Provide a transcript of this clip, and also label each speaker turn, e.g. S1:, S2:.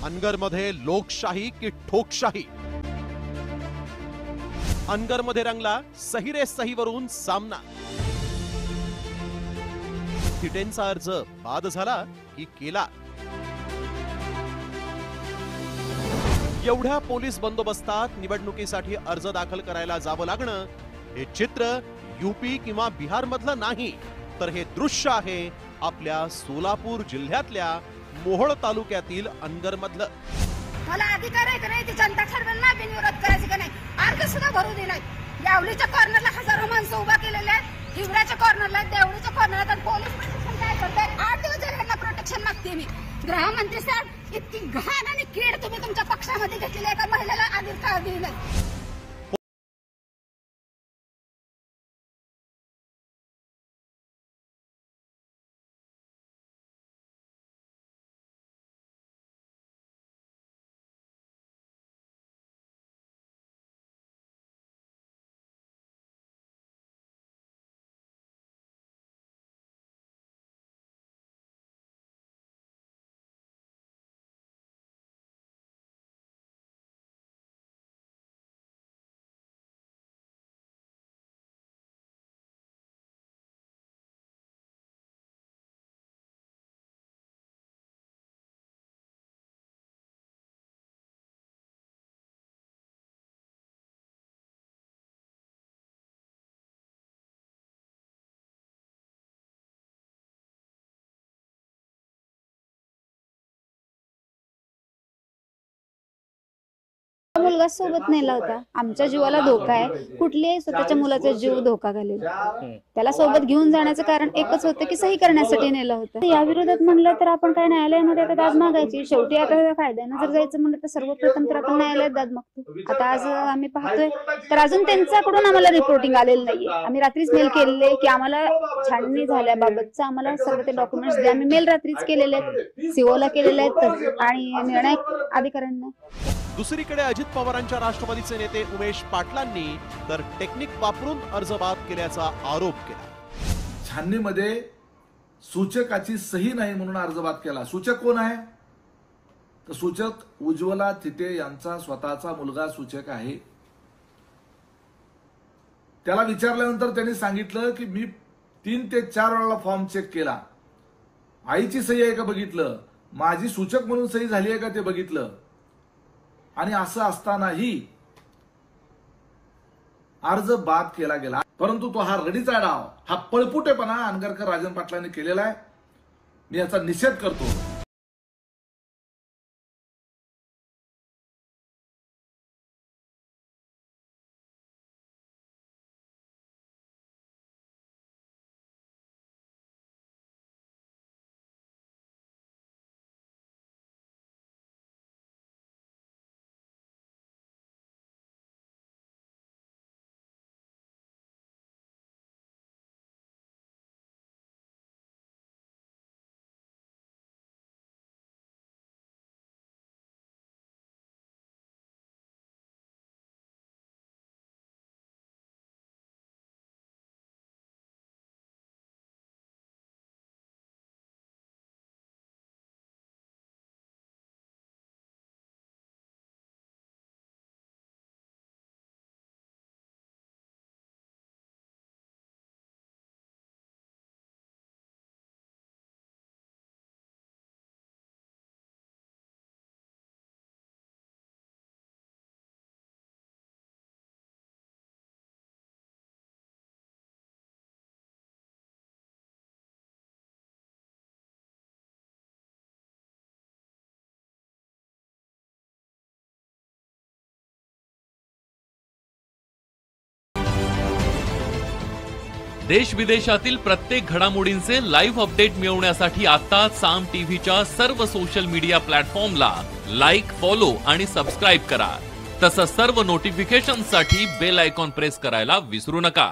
S1: अनगरमध्ये लोकशाही की ठोकशाही? अनगरमध्ये रंगला सही रे सहीवरून सामना. थिटेंचा अर्ज बाद झाला की केला? एवढ्या पोलीस बंदोबस्तात निवडणुकीसाठी अर्ज दाखल करायला जावं लागणं हे चित्र यूपी किंवा बिहार मधलं नाही, तर हे दृश्य आहे आपल्या सोलापूर जिल्ह्यातल्या मोहोळ तालुक्यातील अनगर मधलं.
S2: मला अधिकार आहे का नाही ती जनता ठरवेल ना बिनविरोध करायचं का नाही. अर्ज सुद्धा भरू दिलाय. यावलीच्या कॉर्नरला हजारो माणसं उभा केलेले आहेत, हिवऱ्याच्या कॉर्नरला, देवळीच्या कॉर्नरला. पोलीस प्रशासन काय करतात? 8 दिवस यांना प्रोटेक्शन मागते मी. गृहमंत्री साहेब, इतकी घाण आणि कीड तुम्ही तुमच्या पक्षामध्ये घेतलेली एका महिलेला अधिकार दिलाय.
S3: मुलगा सोबत नेला होता. आमच्या जीवाला धोका आहे. कुठल्याही स्वतःच्या मुलाचा जीव धोका घालेल. त्याला सोबत घेऊन जाण्याचं कारण एकच होतं की सही करण्यासाठी नेलं होतं. या विरोधात म्हणलं तर आपण काय न्यायालयामध्ये आता दाद मागायची. शेवटी आता फायद्यानं जर जायचं म्हणलं तर सर्वप्रथम तर आपण न्यायालयात दाद मागतो. आता आज आम्ही पाहतोय तर अजून त्यांच्याकडून आम्हाला रिपोर्टिंग आलेलं नाहीये. आम्ही रात्रीच मेल केलेले की आम्हाला छाननी झाल्याबाबतचं आम्हाला सर्व ते डॉक्युमेंट्स द्या. आम्ही मेल रात्रीच केलेले आहेत, सीओला केलेले आहेत आणि निर्णय अधिकाऱ्यांना.
S1: दुसरीकडे अजित पवारांच्या राष्ट्रवादीचे नेते उमेश पाटलांनी तर टेक्निक वापरून अर्ज बाद केल्याचा आरोप केला.
S4: छाननीमध्ये सूचकाची सही नाही म्हणून अर्ज बाद केला. सूचक कोण आहे? तर सूचक उज्ज्वला थिटे यांचा स्वतःचा मुलगा सूचक आहे. त्याला विचारल्यानंतर त्यांनी सांगितलं की मी 3 ते 4 वेळा फॉर्म चेक केला. आईची सही आहे का बघितलं, माझी सूचक म्हणून सही झाली आहे का ते बघितलं. आणि असं असतानाही अर्ज बाद केला गेला. परंतु तो हा रडीचा डाव, हा पळपुटेपणा अनगरकर राजन पाटलांनी केलेला आहे. मी याचा निषेध करतो.
S5: देश विदेशातील प्रत्येक घडामोडींचे लाईव्ह अपडेट मिळवण्यासाठी आता साम टीव्हीच्या सर्व सोशल मीडिया प्लॅटफॉर्मला लाईक, फॉलो आणि सबस्क्राईब करा. तसंच सर्व नोटिफिकेशनसाठी बेल आयकॉन प्रेस करायला विसरू नका.